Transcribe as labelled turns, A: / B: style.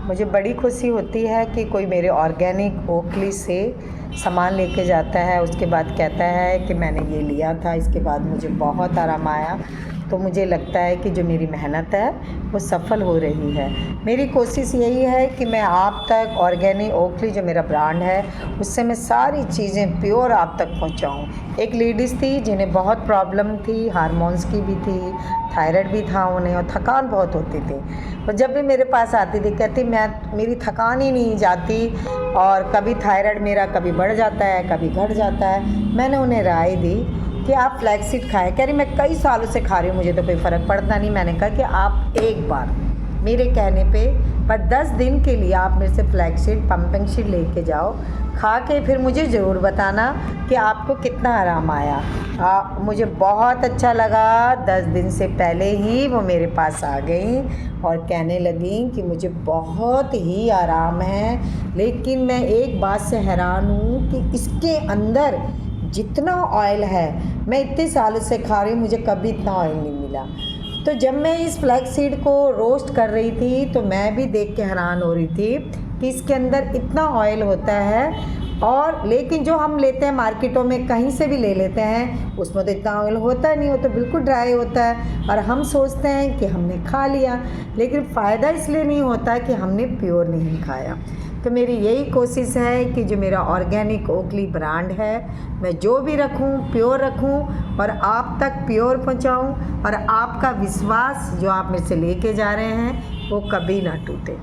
A: मुझे बड़ी खुशी होती है कि कोई मेरे ऑर्गेनिक ओखली से सामान लेके जाता है, उसके बाद कहता है कि मैंने ये लिया था, इसके बाद मुझे बहुत आराम आया। तो मुझे लगता है कि जो मेरी मेहनत है वो सफल हो रही है। मेरी कोशिश यही है कि मैं आप तक ऑर्गेनिक ओखली जो मेरा ब्रांड है उससे मैं सारी चीज़ें प्योर आप तक पहुंचाऊं। एक लेडीज़ थी जिन्हें बहुत प्रॉब्लम थी, हार्मोन्स की भी थी, थायराइड भी था उन्हें और थकान बहुत होती थी। तो जब भी मेरे पास आती थी कहती मेरी थकान ही नहीं जाती और कभी थायराइड मेरा कभी बढ़ जाता है कभी घट जाता है। मैंने उन्हें राय दी कि आप फ्लैक्सीड खाएं। कह रही मैं कई सालों से खा रही हूँ, मुझे तो कोई फ़र्क पड़ता नहीं। मैंने कहा कि आप एक बार मेरे कहने पे पर 10 दिन के लिए आप मेरे से फ्लैक्सीड पंपिंग सीड लेके जाओ, खा के फिर मुझे ज़रूर बताना कि आपको कितना आराम आया। मुझे बहुत अच्छा लगा। 10 दिन से पहले ही वो मेरे पास आ गई और कहने लगी कि मुझे बहुत ही आराम है। लेकिन मैं एक बात से हैरान हूँ कि इसके अंदर जितना ऑयल है, मैं इतने सालों से खा रही हूँ, मुझे कभी इतना ऑयल नहीं मिला। तो जब मैं इस फ्लैक्स सीड को रोस्ट कर रही थी तो मैं भी देख के हैरान हो रही थी कि इसके अंदर इतना ऑयल होता है। और लेकिन जो हम लेते हैं मार्केटों में कहीं से भी ले लेते हैं उसमें तो इतना ऑयल होता नहीं, वो तो बिल्कुल ड्राई होता है और हम सोचते हैं कि हमने खा लिया, लेकिन फ़ायदा इसलिए नहीं होता कि हमने प्योर नहीं खाया। तो मेरी यही कोशिश है कि जो मेरा ऑर्गेनिक ओखली ब्रांड है मैं जो भी रखूं प्योर रखूं और आप तक प्योर पहुंचाऊं और आपका विश्वास जो आप मेरे से लेके जा रहे हैं वो कभी ना टूटे।